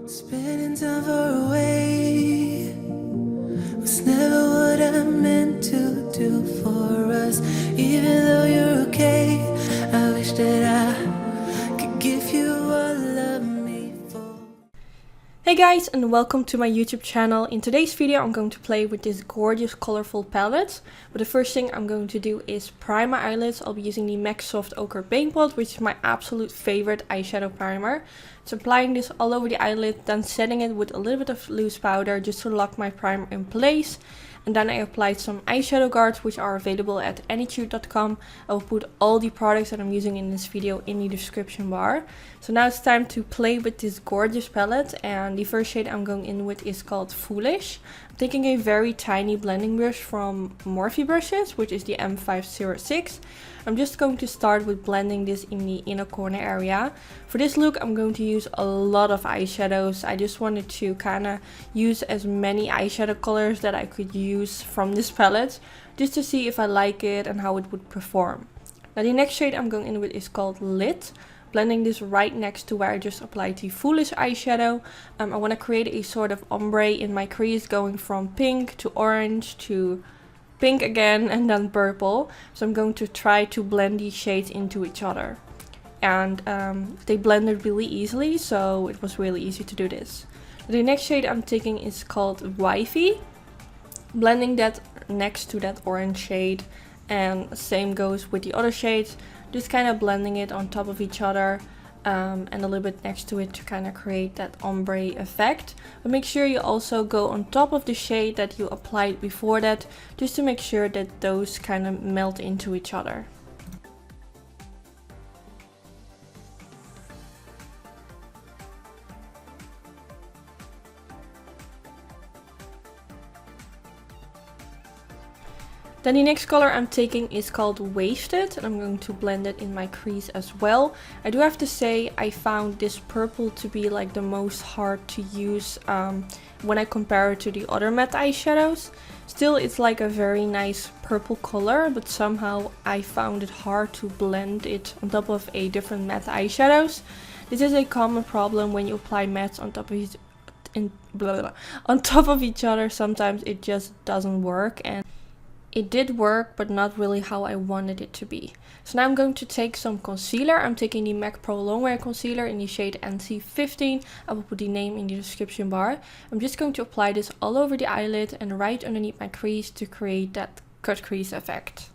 Spending time far away was never what I meant to do for us. Even though you're okay, I wish that I could give you all of me for. Hey guys, and welcome to my YouTube channel. In today's video I'm going to play with this gorgeous colorful palette. But the first thing I'm going to do is prime my eyelids. I'll be using the MAC Soft Ochre Paint Pot, which is my absolute favorite eyeshadow primer. So applying this all over the eyelid, then setting it with a little bit of loose powder just to lock my primer in place. And then I applied some eyeshadow guards, which are available at anytude.com. I will put all the products that I'm using in this video in the description bar. So now it's time to play with this gorgeous palette, and the first shade I'm going in with is called Foolish. I'm taking a very tiny blending brush from Morphe brushes, which is the M506. I'm just going to start with blending this in the inner corner area. For this look I'm going to use a lot of eyeshadows. I just wanted to kind of use as many eyeshadow colors that I could use from this palette, just to see if I like it and how it would perform. Now the next shade I'm going in with is called Lit. Blending this right next to where I just applied the Foolish eyeshadow. I want to create a sort of ombre in my crease, going from pink to orange to pink again and then purple. So I'm going to try to blend these shades into each other. And they blended really easily, so it was really easy to do this. The next shade I'm taking is called Wifey. Blending that next to that orange shade, and same goes with the other shades. Just kind of blending it on top of each other and a little bit next to it to kind of create that ombre effect. But make sure you also go on top of the shade that you applied before that, just to make sure that those kind of melt into each other. Then the next color I'm taking is called Wasted, and I'm going to blend it in my crease as well. I do have to say I found this purple to be like the most hard to use when I compare it to the other matte eyeshadows. Still, it's like a very nice purple color, but somehow I found it hard to blend it on top of a different matte eyeshadows. This is a common problem when you apply mattes on top of each other. Sometimes it just doesn't work, and it did work, but not really how I wanted it to be. So now I'm going to take some concealer. I'm taking the MAC Pro Longwear Concealer in the shade NC15. I will put the name in the description bar. I'm just going to apply this all over the eyelid and right underneath my crease to create that cut crease effect.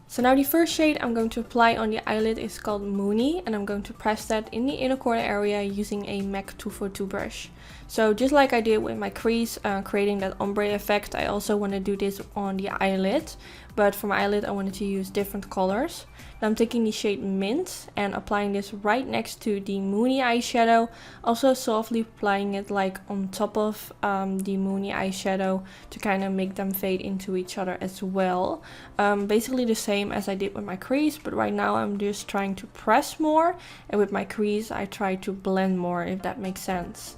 So now the first shade I'm going to apply on the eyelid is called Moony, and I'm going to press that in the inner corner area using a MAC 242 brush. So just like I did with my crease, creating that ombre effect, I also want to do this on the eyelid. But for my eyelid I wanted to use different colors. Now I'm taking the shade Mint and applying this right next to the Moony eyeshadow. Also softly applying it like on top of the Moony eyeshadow to kind of make them fade into each other as well. Basically the same as I did with my crease, but right now I'm just trying to press more, and with my crease I try to blend more, if that makes sense.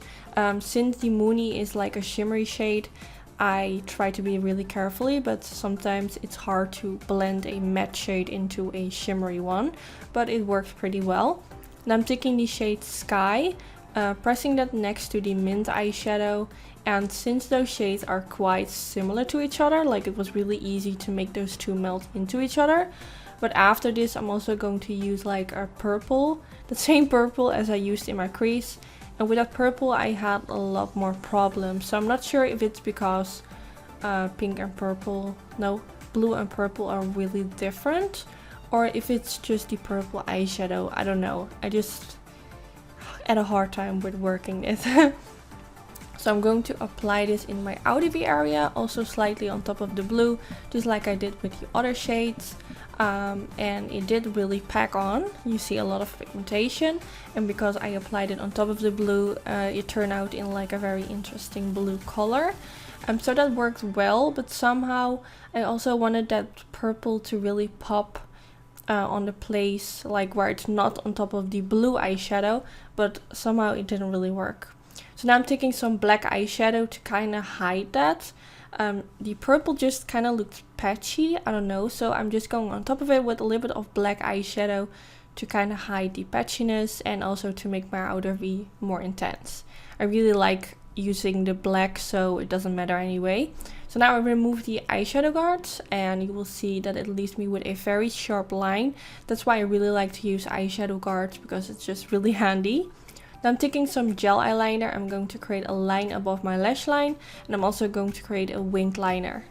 Since the Moony is like a shimmery shade, I try to be really carefully, but sometimes it's hard to blend a matte shade into a shimmery one, but it works pretty well. And I'm taking the shade Sky, pressing that next to the Mint eyeshadow, and since those shades are quite similar to each other, like it was really easy to make those two melt into each other. But after this I'm also going to use like a purple, the same purple as I used in my crease. And with that purple I had a lot more problems. So I'm not sure if it's because blue and purple are really different, or if it's just the purple eyeshadow. I don't know. I just had a hard time with working it. So I'm going to apply this in my outer V area, also slightly on top of the blue, just like I did with the other shades. And it did really pack on. You see a lot of pigmentation, and because I applied it on top of the blue, it turned out in like a very interesting blue color. So that worked well, but somehow I also wanted that purple to really pop on the place like where it's not on top of the blue eyeshadow, but somehow it didn't really work. So now I'm taking some black eyeshadow to kind of hide that. The purple just kind of looked patchy, I don't know, so I'm just going on top of it with a little bit of black eyeshadow to kind of hide the patchiness and also to make my outer V more intense. I really like using the black, so it doesn't matter anyway. So now I remove the eyeshadow guards and you will see that it leaves me with a very sharp line. That's why I really like to use eyeshadow guards, because it's just really handy. Now I'm taking some gel eyeliner. I'm going to create a line above my lash line, and I'm also going to create a winged liner.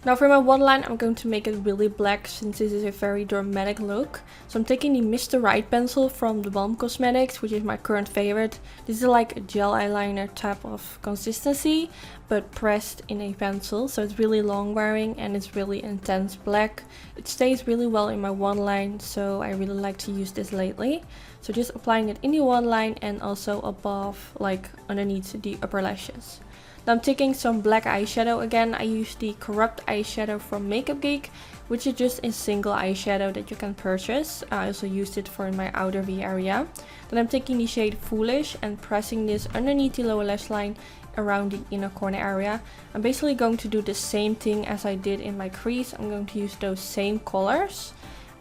Now for my waterline, I'm going to make it really black since this is a very dramatic look. So I'm taking the Mr. Right pencil from the Balm Cosmetics, which is my current favorite. This is like a gel eyeliner type of consistency, but pressed in a pencil. So it's really long wearing and it's really intense black. It stays really well in my waterline, so I really like to use this lately. So just applying it in the waterline and also above, like underneath the upper lashes. Now I'm taking some black eyeshadow again. I use the Corrupt eyeshadow from MAKEUPGEEK, which is just a single eyeshadow that you can purchase. I also used it for my outer V area. Then I'm taking the shade Foolish and pressing this underneath the lower lash line around the inner corner area. I'm basically going to do the same thing as I did in my crease. I'm going to use those same colors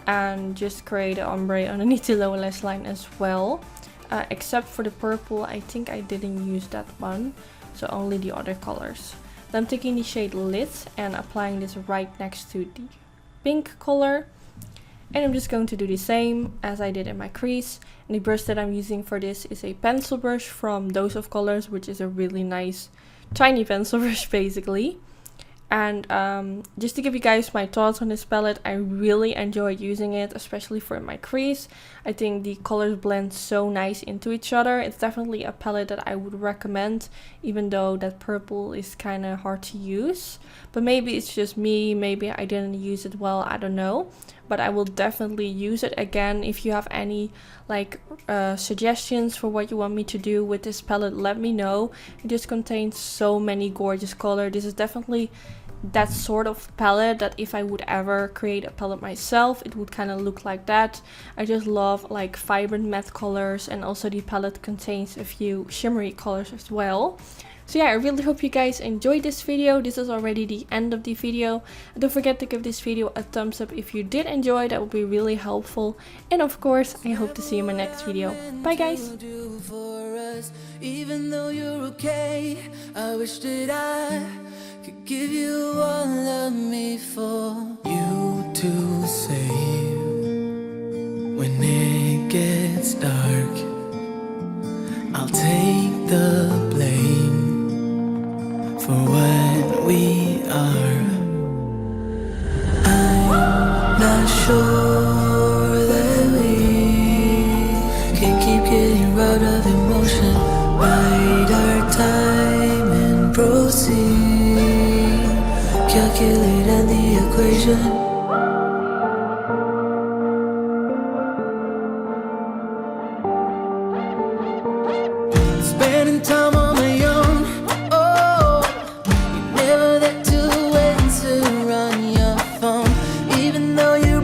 and just create an ombre underneath the lower lash line as well. Except for the purple, I think I didn't use that one. So only the other colors. Then I'm taking the shade Lit and applying this right next to the pink color. And I'm just going to do the same as I did in my crease. And the brush that I'm using for this is a pencil brush from Dose of Colors, which is a really nice tiny pencil brush basically. And just to give you guys my thoughts on this palette, I really enjoy using it, especially for my crease. I think the colors blend so nice into each other. It's definitely a palette that I would recommend, even though that purple is kind of hard to use. But maybe it's just me, maybe I didn't use it well, I don't know. But I will definitely use it again. If you have any like suggestions for what you want me to do with this palette, let me know. It just contains so many gorgeous colors. This is definitely that sort of palette that if I would ever create a palette myself, it would kind of look like that. I just love like vibrant matte colors, and also the palette contains a few shimmery colors as well. So yeah, I really hope you guys enjoyed this video. This is already the end of the video. And don't forget to give this video a thumbs up if you did enjoy. That would be really helpful. And of course, I hope to see you in my next video. Bye guys! Even though you're okay, I wish that I could give you all of me for you to save. When it gets dark, I'll take the blame for what we are. I'm not sure that we can keep getting out of emotion. Bide our time and proceed. Calculate and the equation. Spending time on my own. Oh, you never there to answer on your phone. Even though you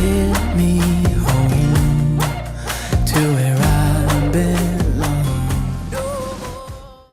hit me